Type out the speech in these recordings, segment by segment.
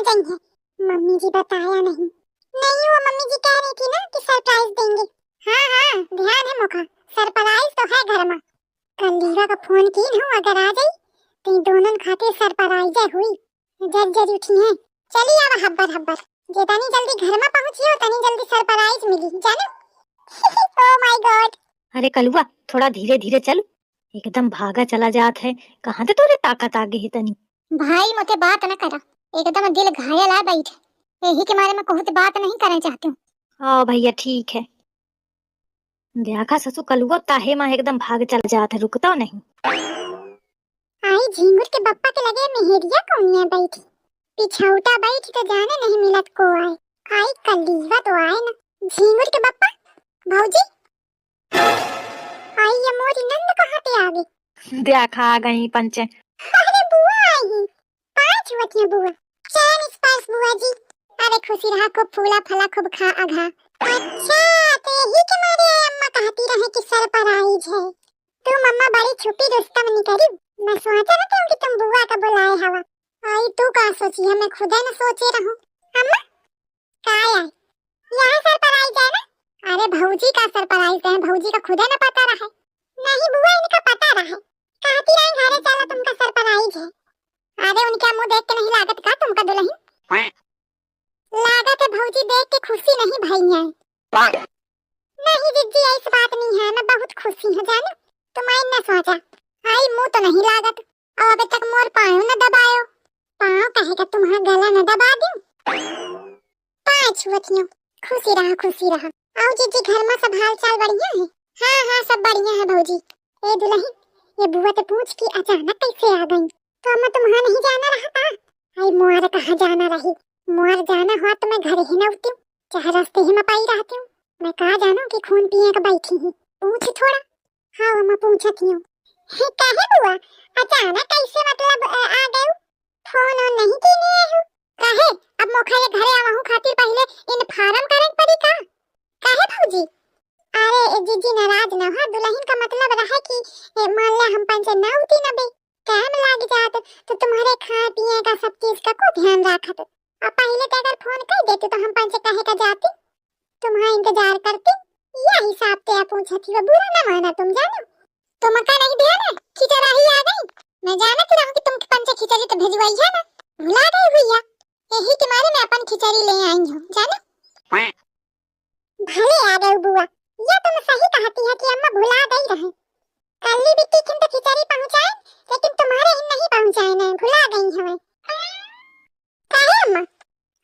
गई है। मम्मी जी बताया नहीं। नहीं, वो मम्मी जी कह रही थी ना कि सरप्राइज देंगे। हाँ हाँ, ध्यान है मोखा, सरप्राइज तो है घर में। कल लीवा का फोन की हूँ, अगर आ गई तो इन दोनों खातिर सरप्राइज हुई। जज जज उठी है। चली आवा हब्बर हब्बर, जितनी जल्दी घर में पहुंची हो तनी जल्दी सरप्राइज मिली जाना। Oh my God. अरे कलुआ, थोड़ा धीरे धीरे चल, एकदम भागा चला जात है। कहाँ से तोरे ताकत आगे है तनी। भाई मोते बात न करा, एकदम दिल घायल आ बैठ। यही के मारे में बहुत बात नहीं करना चाहती हूँ। ओ भैया ठीक है। देखा ससु कलुआ ताहे माँ एकदम भाग चला जात है, रुकता नहीं। आई झिंगुर के बप्पा के लगे मेहरिया कौनिया बैठी, पिछौटा बैठी तो जाने नहीं मिलत को आए। आई कलीवा तो आए ना। झिंगुर के बप्पा, भौजी। आई ये मोरी नंद कहाँ पे आ गई। देखा आ गई पंचे। अरे बुआ आई है, पांच वतिया बुआ। चैन स्पर्श बुआ जी। अरे खुशी रहा, खूब फूला फला खूब खा अघा। अच्छा, तो यही के मारे अम्मा कहती रहे कि सरप्राइज है। तुम अम्मा बड़ी छुपी रुस्तम निकली। मैं सोचा ना कि तुम बुआ का बुलाए हवा। आई तू का सोची है, मैं खुद न सोचे रहूं। अम्मा काय है, यहाँ सरप्राइज है ना। अरे भौजी का सरप्राइज है, भौजी का खुद न पता रहा। नहीं बुआ, इनका पता रहा। कहती रही घरे चला तुमका सरप्राइज है। अरे उनका मुंह देख के नहीं लागत का तुमका दुल्हन। लागत है भौजी देख के खुशी नहीं भैया। नहीं जिज्जी, ऐसी बात नहीं है, मैं बहुत खुशी हूँ जानो। तुम आई न सोचा। आई मुंह तो नहीं लागत, और अभी तक मोर पाँव न दबायो। पाँव कहेगा तुम्हारा गला न दबा दूं। पाँच वतियों, खुशी रहा खुशी रहा। आओ जिज्जी, घर में सब हाल चाल बढ़िया है। हाँ हाँ सब बढ़िया है भौजी। ए दुल्हन, ये बुआ तो पूछ की अचानक कैसे आ गई। तो अम्मा तुम्हारा नहीं जाना रहा था। आई मोर कहाँ जाना रही, मोर जाना हुआ तो मैं घर ही न उठी, चाहे रास्ते ही में पाई रहती हूँ। मैं कहा जानू कि खून पिए का बैठी हूँ। पूछ थोड़ा। हाँ अम्मा पूछती हूँ। काहे बुआ अचानक कैसे, मतलब आ गए। फोन और नहीं कीने हो काहे। अब मोखा ये घरे आवा हूँ खातिर पहले इन फार्म करन पड़ी का। काहे भौजी। अरे जीजी नाराज न हो, दुल्हन का मतलब रहा कि मान ले हम पंचे न उठी न बे, टाइम लग जात तो तुम्हारे खा पिए का सब चीज का को ध्यान रखत। अब पहले तो अगर फोन कर देते तो हम पंचे कहे का जाती, तुम्हारा इंतजार करती। यह हिसाब ते पूछती वो बुरा न माना तुम जानो। तुमका नहीं ध्यान है, खिचड़ा ही आ गई। मैं जानती रहूं कि तुम पंचे खिचड़ी तो भेजवाई है ना, भुला गई भैया। यही के मारे मैं अपन खिचड़ी ले आई हूं जानो। भले आ गई बुआ, ये तुम सही कहती है कि अम्मा भुला गई रहे। कल्ली बिट्टी किन तो खिचड़ी पहुंचाए, लेकिन तुम्हारे ही नहीं पहुंचाए ना, भुला गई हमें। काहे अम्मा।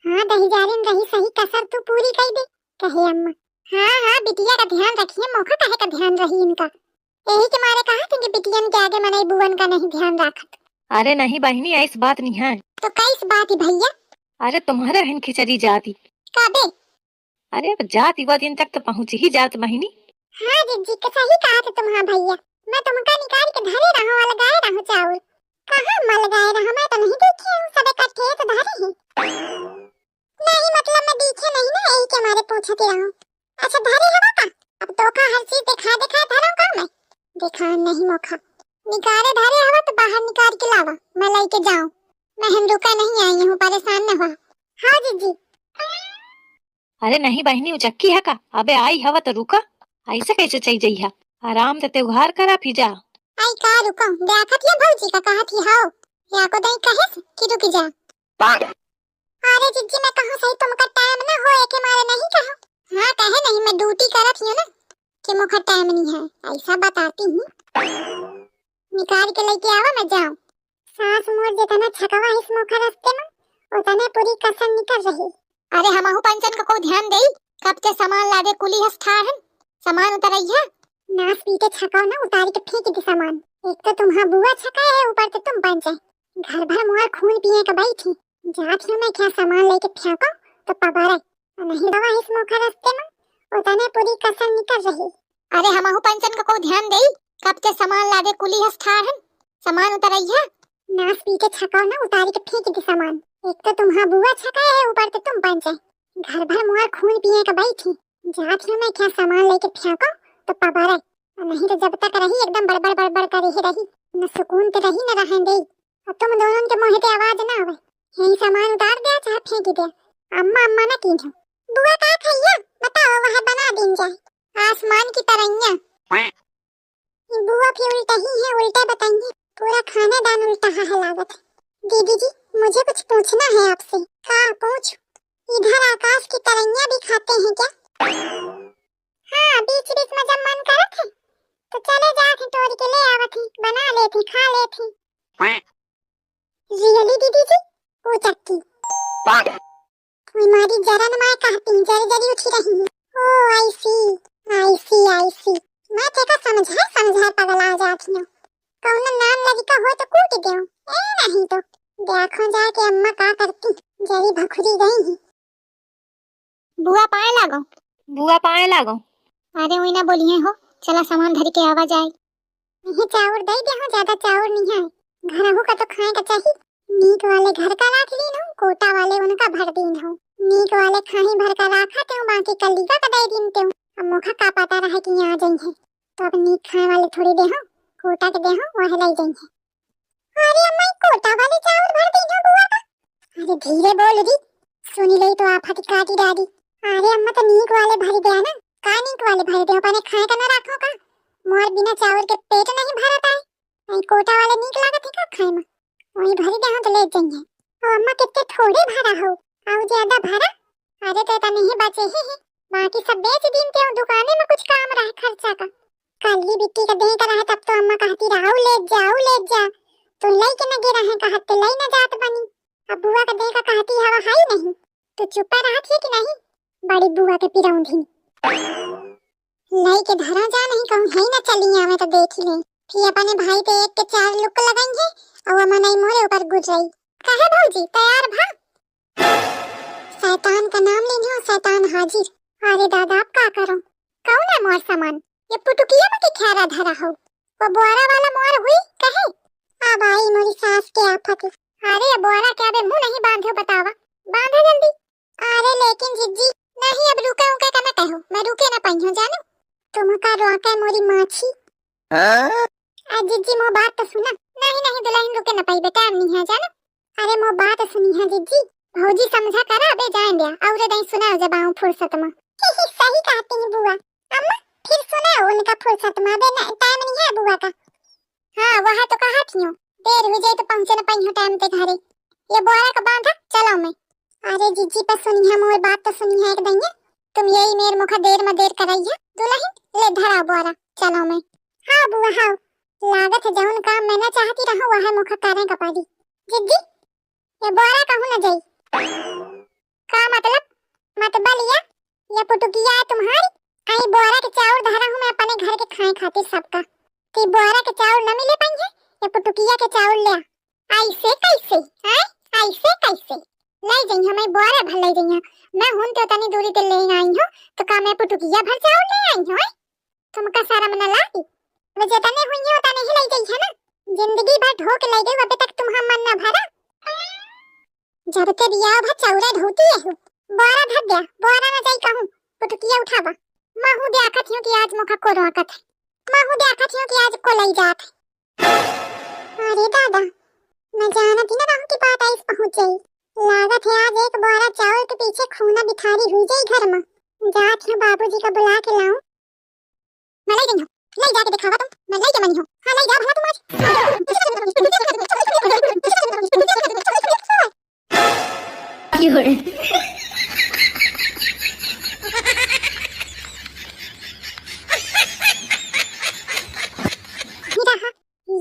हाँ दही जारिम रही सही कसर तू पूरी कर दे, कहे अम्मा। हाँ हाँ बिटिया का ध्यान रखिए, मौका कहे का ध्यान रही इनका। यही के मारे कहा था कि बिटियन के आगे मने बुवन का नहीं ध्यान रखत। अरे नहीं बहनी, ऐसी बात नहीं है। तो कैस बात है भैया। अरे तुम्हारे बहन खिचड़ी जाती। कबे। अरे अब जाती वह दिन तक तो पहुंच ही जात बहनी। हाँ जिज्जी का सही कहा था तुम्हारा भैया। मैं तुमका निकाल के धरे रहा और लगाए रहा चावल। कहाँ मैं लगाए रहा, मैं तो नहीं देखी हूँ, सब इकट्ठे तो धरे हैं। नहीं मतलब मैं दिखे नहीं ना, यही के मारे पूछती रहूं। अच्छा धरे हवा का, अब तो का हर चीज दिखा दिखा धरो का मैं। दिखा नहीं मौका, निकाले धरे हवा तो बाहर निकाल के लावा, मैं लेके जाऊं। मैं हम रुका नहीं आई हूँ, परेशान न हो। हाँ जीजी। अरे नहीं बहनी, उचक्की है का, अबे आई हवा तो रुका, ऐसे कैसे चल जाई है। आराम से त्योहार करा फिर जा। आई का रुका, देखत ये भौजी का कहा थी हाओ, या को दई कहे कि रुक जा। अरे जीजी मैं कहा सही, तुमका टाइम ना हो के मारे नहीं कहा। हाँ कहे नहीं, मैं ड्यूटी करत हूं ना, कि मुखा टाइम नहीं है, ऐसा बताती हूँ। निकाल के लेके आवा, मैं जाऊं। सास मोर जितना छकवा इस मुखा रास्ते में, उतने पूरी कसर निकल रही। अरे हमहु पंचन को ध्यान देई, कब के सामान लादे कुली हस्था है, सामान उतरैया। नास पीते छकाओ ना, उतार के फेंक दे सामान। एक तो तुम्हारा बुआ छका है, ऊपर से तुम पंचे। घर भर मोर खून पिए का बैठी, जात हूं मैं क्या सामान लेके फेंको तो पबारे। नहीं दवा इस मुखा रास्ते में, उतने पूरी कसर निकल रही। अरे हमहु पंचन को ध्यान देई, कब के सामान लादे कुली हस्था है, सामान उतरैया। नास पीते छकाओ ना, उतार के फेंक दे सामान। एक तो तुम्हारा बुआ छका है, ऊपर से तुम पंचे। घर भर मोर खून पिए का बैठी, जात हूं मैं क्या सामान लेके फेंको तो पबारे। नहीं तो जब तक रही एकदम बड़बड़ बड़बड़ कर ही रही, न सुकून तो रही न रहन दे। और तुम दोनों के मुंह से आवाज ना आवे, यही सामान उतार दे चाहे फेंक दे। अम्मा अम्मा ना कीधो। बुआ का खैया बताओ वह बना दिन जाए आसमान की तरैया। ये बुआ भी उल्टा ही है, उल्टा बताइए। पूरा खाना दान उल्टा है लागत। दीदी जी मुझे कुछ पूछना है आपसे। हाँ पूछ। इधर आकाश की तरैया भी खाते हैं क्या? हाँ बीच बीच में जब मन करे थे तो चले जाते तोड़ के ले आवत ही, बना लेते खा लेते। रियली दीदी जी? वो चक्की कोई मारी जरन माय कहती जरी जरी उठी रही है। ओ आई सी आई सी आई सी। मैं तेका समझा पगला जाती हूँ। कौन नाम लड़का हो तो कूट दो, ए नहीं तो देखो जाके अम्मा का करती जरी भखुरी गई है। बुआ पाए लागो। बुआ पाए लागो। अरे वही ना बोलिए हो, चला सामान धर के आवा जाए। नहीं चाउर दे दे हो, ज्यादा चाउर नहीं है। घर का तो खाए का चाहिए। नीक वाले घर का राख दीन हो, कोटा वाले उनका भर दीन हो। नीक वाले खाही भर का राखा ते बाकी कल्लीका का दे दीन ते। अब मुखा का पता रहे कि यहाँ जाई है तो अब नीक खाए वाले थोड़ी दे हो, कोटा के दे हो वह ले जाई है। अरे अम्मा कोटा वाले चावल भर दीन हो बुआ का। अरे धीरे बोल दी, सुनी ले तो आफत काटी दादी। अरे अम्मा तो नीक वाले भर दे ना, का नीक वाले भर दे पाने खाए का ना रखो का। मोर बिना चावल के पेट नहीं भरता है। आई कोटा वाले नीक लागत है का खाए में, वही भरी दे हो तो ले जाइए। ओ अम्मा कितने थोड़े भरा हो, आउ ज्यादा भरा। अरे तो तने ही बचे ही है, बाकी सब बेच दीन ते दुकाने में कुछ काम रहा खर्चा का। काली बिट्टी का दे का रहा तब तो अम्मा कहती राव ले जा तो लई के न गिरा है कहत तो लई न जात बनी। अब बुआ का दे का कहती हवा है नहीं तो चुप रहत है कि नहीं। बड़ी बुआ के पिरौंधी लई के धरा जा नहीं कहूं है ना चली आवे तो देख ले। फिर अपने भाई पे एक के 4 लुक लगाएंगे और वो मनई मोरे ऊपर गुजरई। कहे भौजी तैयार भा? शैतान का नाम लेने हो शैतान हाजिर। अरे दादा आप का करो, कौन है मोर सामान? ये पुटुकिया में के खेरा धरा हो, वो बोरा वाला मोर हुई कहे। अब आई मोरी सास के आफत। अरे बोरा क्या बे मुंह नहीं बांधो बतावा, बांधो जल्दी। अरे लेकिन जिज्जी नहीं अब रुके उके का ना कहो, मैं रुके ना पाई हूं जानो। तुम का रोके मोरी माछी। जिज्जी मो बात तो सुना। नहीं दुल्हन रुके ना पाई बेटा नहीं है जानो। अरे मो बात सुनी है जिज्जी, भौजी समझा करा बे जान दिया और नहीं सुना जब आऊं फुर्सत में। सही कहती है बुआ। अम्मा फिर सुनाओ उनका फुर्सत में, बे टाइम नहीं है बुआ का। हां वह तो कहा थी देर हो जाए तो पहुंचे न पाई टाइम पे घरे। ये बोरा का बांधा चलो मैं। अरे जिज्जी पर सुनी है मोर बात तो सुनी है एकदम ये। तुम यही मेर मुखा देर में देर कराई है दुल्हन ले धरा बोरा चलो मैं। हां बुआ हां लागत है जौन काम मैं ना चाहती रहूं वह मुखा करें कपादी। जिज्जी ये बोरा कहूं न जाई का मतलब ये पुटुकिया है तुम्हारी। आई बोरा के चावल धरा हूं मैं अपने घर के खाए खातिर सबका। कि बोरा के चावल न मिले पाई है ये पुटुकिया के चावल ले ऐसे कैसे हैं ऐसे कैसे ले जाई हमें बोरा भर ले जाई। मैं हुन तो तनी दूरी ते ले आई हूं तो का मैं पुटुकिया भर चावल ले आई हूं। तुमका सारा मन लागी वे जतने हुई हो तने ही ले जाई है ना। जिंदगी भर ढोक ले गई अबे तक तुम्हारा मन न भरा। जब ते दिया भा चौरा धोती है बोरा धर दिया बोरा न जाई कहूं पुटुकिया उठावा। माहू देखत हूं कि आज मुखा को रोकत है, माहू देखत हूं कि आज को लई जात है। अरे दादा मैं जानती न रहूं कि बात ऐस पहुंच गई। लागत है आज एक बोरा चावल के पीछे खूना बिथारी हुई जाई घर में। जात हूं बाबूजी का बुला के लाऊं। मैं ले गई हूं, ले जाके दिखावा तुम, मैं ले के मनी हूं। हां ले जा भला तुम आज।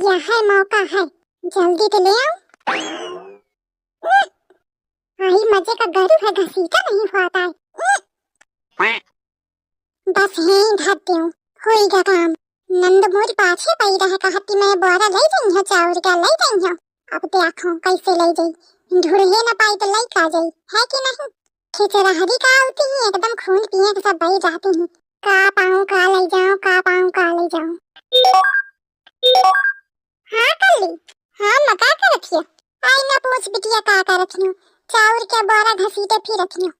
यह मौका है जल्दी तो ले आओ। आई मजे का गरू है घसीटा नहीं होता है। बस है धरती हूँ होएगा काम। नंद मोर पाछे पई रहे कहती मैं बोरा ले जाई है चावल का ले जाई है। अब देखो कैसे ले जाई ढूढ़े न पाई तो लई का जाई है कि नहीं। खिचड़ा हरी का आती है एकदम खून पिए के सब बही जाती है। का पाऊं का ले जाऊं का पाऊं का ले जाऊं। हाँ कल्ली हाँ मका कर रखियो। आई ना पूछ बिटिया का कर रखियो। चाउर के बोरा घसीटे फिर रखियो।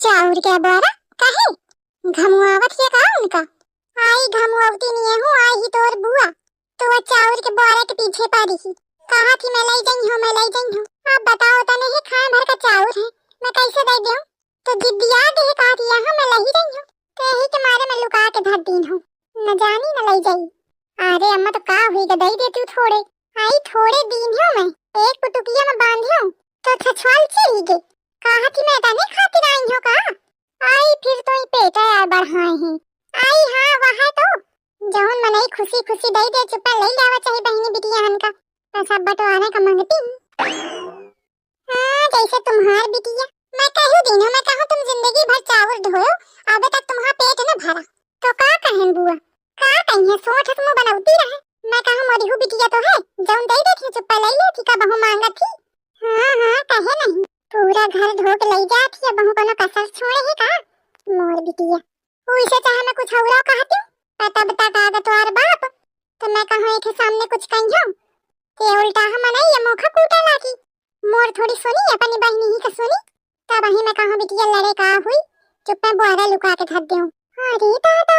चाउर के बोरा कहे घमुआवत के का उनका। आई घमुआवती नहीं हूँ आई ही तोर बुआ तो वो चाउर के बोरा के पीछे पड़ी ही कहा थी मैं लाई जई हूँ। अब बताओ तो नहीं खाए भर का चाउर है, मैं कैसे दे दूं? तो जिद्दिया दे कहा थी यहाँ मैं लाई जई हूँ, तो यही के मारे मैं लुका के धर दीन हूँ, न जानी न लाई जाई। अरे अम्मा तो का हुई के दई देती थोड़े, आई थोड़े दिन हो मैं एक पुटुकिया में बांधी हूँ तो छछवाल चली गई। कहा थी मैं तने खातिर आई हूँ का? आई फिर तो ही पेट यार बढ़ाए हैं। आई हाँ वहाँ तो जौन मनई खुशी खुशी दई दे चुप्पा ले जावा चाहे बहनी बिटिया हन का पैसा बटवाने का मांगती। हाँ जैसे तुम्हार बिटिया, मैं कहूँ दिन मैं कहूँ तुम जिंदगी भर चावल ढोयो अबे तक तुम्हारा पेट न भरा, तो का कहें बुआ का कहीं सोच तुम बनावती रहे। मैं कहूँ मरिहु बिटिया तो है जौन दई देती चुप्पा ले लेती का बहु मांगा थी। हाँ हाँ कहे नहीं पूरा घर धो के ले जाती है बहु कोनो कसर छोड़े है का मोर बिटिया। उसे चाहे मैं कुछ और कहती हूँ पता बता का तोर बाप, तो मैं कहूँ एक सामने कुछ कहियो ते उल्टा हम नहीं ये मोखा कूटा लागी मोर थोड़ी सुनी अपनी बहनी ही का सुनी, तब ही मैं कहूँ बिटिया लड़े का हुई चुप में बोरा लुका के धर दूं। अरे दादा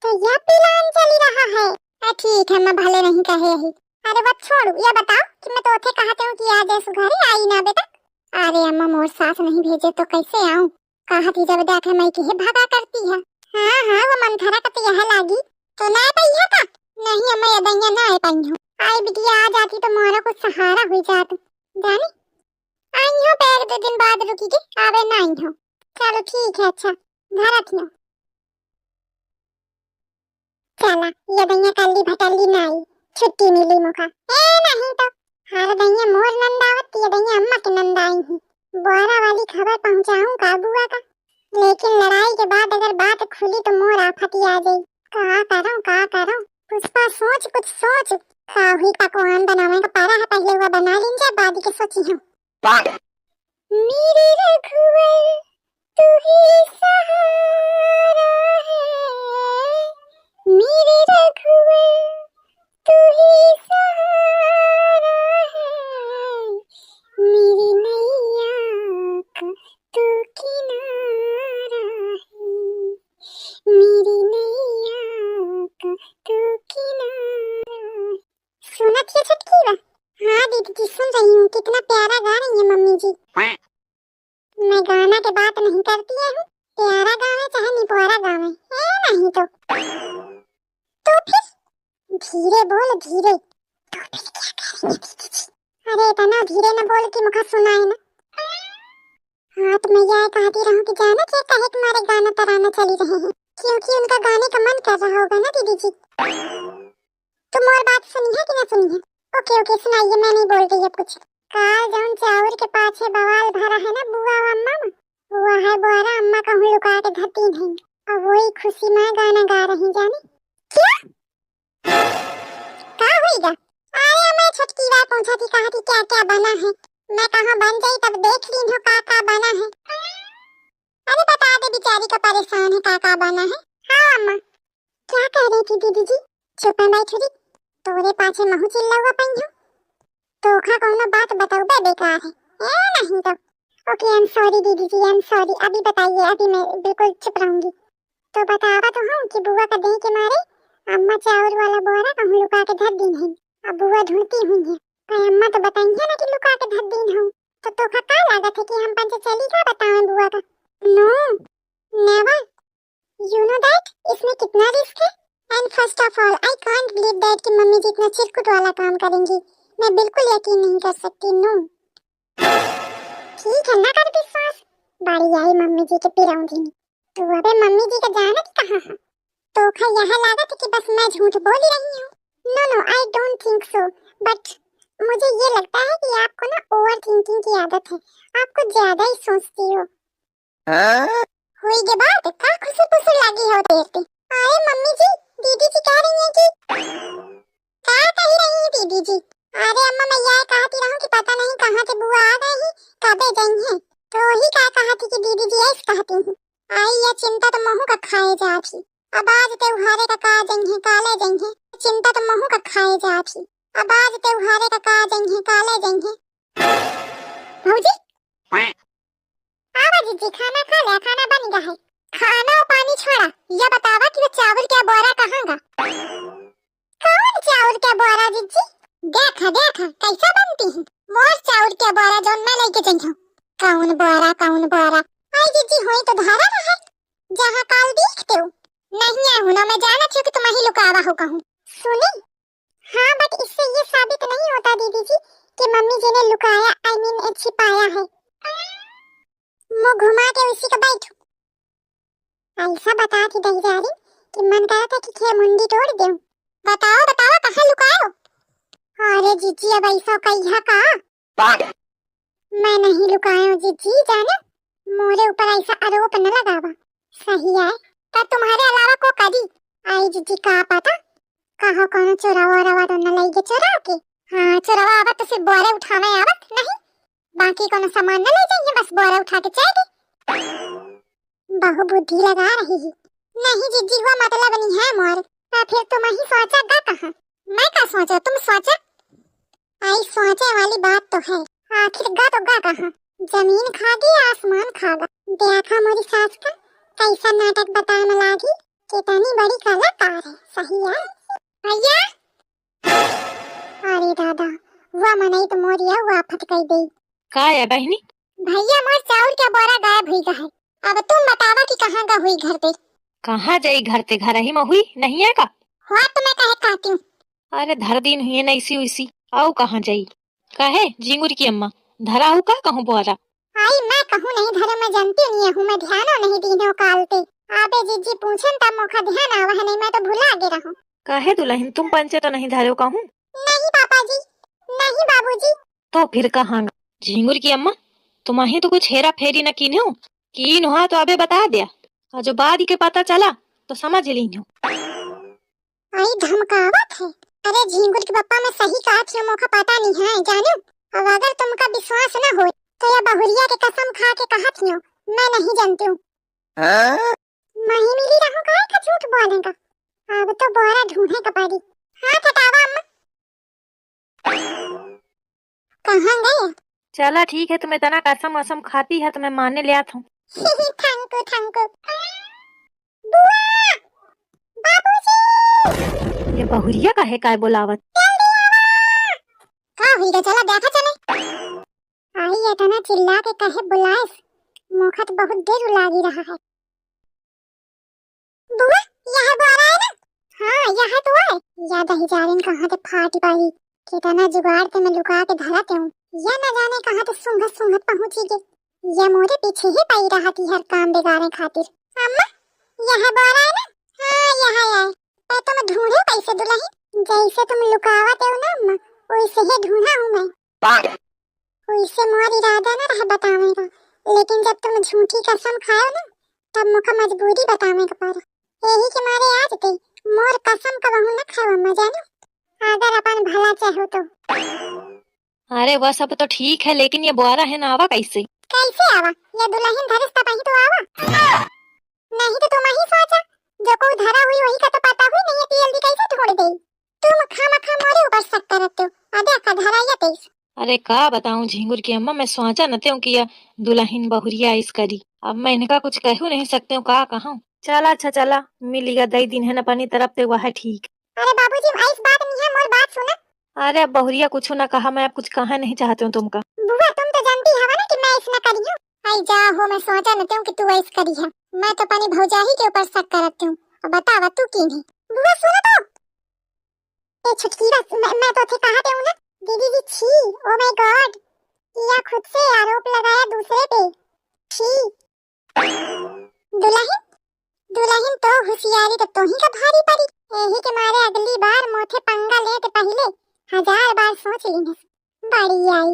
तो यह प्लान चली रहा है। ठीक है मैं भले नहीं कहे ही। अरे बात छोड़ू ये बताओ कि मैं तो उठे कहते हूँ कि आज ऐसे घरे आई ना बेटा। अरे अम्मा मोर सास नहीं भेजे तो कैसे आऊं, कहा थी जब देखे मैं की भागा करती है। हाँ हाँ वो मंथरा का तो यहाँ लागी तो ना पैया का नहीं अम्मा ये दैया ना आई पाई हूँ। आई बिटिया आ जाती तो मोरा कुछ सहारा हुई जात जाने। आई हो पैर 2 दिन बाद रुकी के आवे ना आई हो। चलो ठीक है अच्छा घर रखियो। चला ये दैया कल्ली भटल्ली ना आई छुट्टी मिली मुखा ए नहीं तो हर दैया मोर नंदावत ये दैया अम्मा के नंद आई है। बोरा वाली खबर पहुंचाऊं का बुआ का, लेकिन लड़ाई के बाद अगर बात खुली तो मोर आफत आ गई। का करूं पुष्पा सोच कुछ सोच का हुई पकवान बनाने का पारा है पहले हुआ बना लीजिए बाद के सोची हूं। मेरे रघुवर तू ही सहारा है, मेरे रघुवर तू ही सहारा है, मेरी नैया का तू किनारा है, मेरी नैया का तू किनारा है। सुना थी छटकी बा? हाँ दीदी जी सुन रही हूँ, कितना प्यारा गा रही है मम्मी जी। मैं गाना के बात नहीं करती हूँ, प्यारा गावे चाहे निपोरा गावे है नहीं तो फिर धीरे बोल धीरे, तो फिर क्या करेंगे दीदी जी? अरे इतना धीरे न बोल कि मुखा सुनाए ना। हाँ तो मैं यह कहती रहूँ कि जाना क्या कहे तुम्हारे गाना तराना चली रहे हैं क्योंकि उनका गाने का मन कर रहा होगा ना दीदी जी। तुम और बात सुनी है कि ना सुनी है? ओके ओके सुनाइए मैं नहीं बोल रही अब कुछ। काल जौन चाउर के पाछे बवाल भरा है ना बुआ और अम्मा में, वो है बोरा अम्मा का हूँ लुका के धरती नहीं और वही खुशी में गाना गा रही जाने क्या का होएगा। अरे मैं छटकी बार पहुंचा थी कहा थी क्या क्या बना है, मैं कहाँ बन गई तब देख ली हो का बना है। अरे बता दे बेचारी का परेशान है का बना है। हाँ अम्मा क्या कह रही थी दीदी जी? चुप में बैठी थी तोरे पाछे महू चिल्ला हुआ पई हूँ तोखा कोनो बात बताओ बे बेकार है नहीं तो। ओके आई एम सॉरी दीदी जी आई एम सॉरी, अभी बताइए अभी मैं बिल्कुल चुप रहूंगी। तो बतावा तो हूँ कि बुआ का देह के मारे अम्मा चावल वाला बोरा कहूँ लुका के धर दी है। अब बुआ ढूंढती हुई है कहीं अम्मा तो बताइए ना कि लुका के धर दी हूँ, तो तोखा का लागत है कि हम पंच चली का बताएं बुआ का? No never, you know that इसमें कितना रिस्क है and first of all I can't believe that कि मम्मी जी इतना चिरकुट वाला काम करेंगी, मैं बिल्कुल यकीन नहीं कर सकती। नो ठीक है ना कर विश्वास, बारी आई मम्मी जी के पिराऊंगी तो अबे मम्मी जी का जाना कि कहाँ है? तो खा यह लागत है कि बस मैं झूठ बोल ही रही हूँ। No no I don't think so, but मुझे ये लगता है कि आपको ना ओवर थिंकिंग की आदत है, आप कुछ ज्यादा ही सोचती हो। हुई के बात का खुशी खुशी लगी हो तेरे। अरे मम्मी जी दीदी जी कह रही हैं कि क्या कह रही हैं दीदी जी? अरे अम्मा मैं यह कहती रहूं कि पता नहीं कहाँ से बुआ आ गई ही कबे गई हैं, तो ही क्या कहा थी कि दीदी जी ऐसे कहती हूँ। आई ये चिंता तो महू का खाए जा थी, अब आज त्योहारे का जंग है काले जंग है, चिंता तो महू का खाए जा थी, अब आज त्योहारे का जंग है काले जंग है। भौजी आवा दीदी खाना खा लिया, खाना बन गया है, खाना और पानी छोड़ा यह बतावा कि वो चावल क्या बोरा कहाँ गा? कौन चावल क्या बोरा दीदी? देखा देखा कैसा बनती है मोर चाउर के बोरा जोन मैं लेके जइहो। कौन बोरा आई जीजी होई तो धारा रहा जहां काल देखते हो। नहीं आऊं ना, मैं जाना चाहिए कि तुम ही लुकावा हो कहूं। सुनी हाँ, बट इससे ये साबित नहीं होता दीदी जी कि मम्मी जी ने लुकाया आई मीन छिपाया है। मुंह घुमा के उसी का बैठो। ऐसा बता के दही जा रही कि मन करा था कि खे मुंडी तोड़ दूं। बताओ बताओ कहाँ लुकायो। अरे जीजी अब ऐसा कहिया का मैं नहीं लुकायो जीजी, जाना मोरे ऊपर ऐसा आरोप न लगावा। सही है पर तुम्हारे अलावा को करी आई जीजी का पता कहो कौन चोरावा रवा तो न लई के चोरा के। हाँ चोरावा आवत तो सिर्फ बोरे उठावे आवत नहीं, बाकी कोनो सामान न ले जाइए, बस बोरे उठा के चल बहु बुद्धि लगा रही है। नहीं जीजी हुआ मतलब नहीं है मोर। फिर तुम ही सोचा गा कहा, मैं क्या सोचा तुम सोचा। आई सोचे वाली बात तो है, आखिर गा तो गा कहा। जमीन खागी आसमान खागा। देखा मोरी सास का कैसा नाटक बताए में लागी, कितनी बड़ी कलाकार है। सही है भैया। अरे दादा हुआ मनई तो मोरिया हुआ फट गई दे। का है बहनी? भैया मोर चाउर का बोरा गायब हुई है। अब तुम बतावा कि कहाँ का हुई घर पे। कहाँ जाई घर ते, घर ही में हुई नहीं है का? हुआ तो मैं कहे कहती हूँ। अरे धर दिन हुई न इसी उसी आओ कहाँ जाई कहे झिंगुर की अम्मा धरा हूँ का कहूँ बोरा। आई मैं कहूँ नहीं धरे, मैं जानती नहीं हूँ, मैं ध्यान नहीं दीने कालते। आबे जीजी पूछन तब मौका ध्यान आवा है, नहीं मैं तो भुला गे रहूं। कहे दुल्हन तुम पंचे तो नहीं धरे कहूँ? नहीं पापा जी, नहीं बाबूजी। तो फिर कहाँ झिंगुर की अम्मा तुम ही तो कुछ हेरा फेरी न कीने हो की नुहा तो अबे बता दिया, और जो बाद के पता चला तो समझ ली हो। आई धमकावत है। अरे झिंगुर के पप्पा मैं सही कहा थी, मौका पता नहीं है जानो। अब अगर तुमका विश्वास न हो तो ये बहुरिया के कसम खा के कहा थी मैं नहीं जानती हूँ। मैं ही मिली रहूं का झूठ बोलेगा। अब तो बोरा ढूंढने का पड़ी। हाँ हटावा अम्मा। कहाँ गए? चला ठीक है, तुम्हें तना कसम वसम खाती है तो मैं मानने ले आता हूँ। थैंक यू बुआ बाबूजी। ये बहुरिया का है काय बोलावत का हुई चला देखा चले। आई है तना चिल्ला के कहे बुलाए, मुखत बहुत देर लागी रहा है। बुआ यह बोरा है ना? हाँ यह तो है। या दही जारिन कहाँ ते फाटी पाई, कितना जुगाड़ ते मैं लुका के धराते हूँ। या न जाने कहाँ ते सुंघत पहुंची गई। ये मोरे पीछे ही पई रहा थी हर काम बिगाड़ने खातिर। अम्मा यह बोरा है ना? हाँ यह है। पर तुम ढूंढे कैसे दुल्हन? जैसे तुम लुकावते हो ना अम्मा, वैसे ही ढूंढा हूँ मैं। वैसे मोर इरादा न रहा बताने का, लेकिन जब तुम झूठी कसम खाओ ना तब मुझे मजबूरी बताने का पड़ा। यही के मारे आज ते मोर कसम का बहु न खाओ अम्मा जानो, अगर अपन भला चाहो तो। अरे वह सब तो ठीक है, लेकिन ये बोरा है ना आवा कैसे? कैसे आवा? ये दुल्हन धरस तब ही तो आवा। नहीं तो तुम ही सोचा जो को धरा हुई वही का तो पता हुई नहीं है, जल्दी कैसे छोड़ दे। तुम खामखा मोरे ऊपर शक करते हो। अबे का धरा या तेज। अरे का बताऊं झिंगुर की अम्मा, मैं सोचा न हूँ कि यह दुल्हन बहुरिया इस करी। अब मैं इनका कुछ कहू नहीं सकते हूँ, का कहूँ। चला अच्छा चला मिलेगा दई दिन है न अपनी तरफ से वह ठीक। अरे बाबूजी इस बात नहीं है, मोर बात सुना। अरे अब बहुरिया कुछ न कहा, मैं अब कुछ कहा नहीं चाहती हूँ तुमका। बुआ तुम तो जानती है ना कि मैं इसना करी हूँ। आई जा हो, मैं सोचा न हूँ कि तू ऐस करी है। मैं तो अपनी भौजाही के ऊपर शक करती हूँ। अब बतावा तू की नहीं। बुआ सुनो तो ये छुटकी मैं तो थे कहा हूँ ना दीदी जी। छी ओ माय गॉड, किया खुद से आरोप लगाया दूसरे पे। छी दुल्हन तो होशियारी तो ही का भारी पड़ी। यही के मारे अगली बार मोथे पंगा ले तो पहले 1000 बार सोच ली। बड़ी आई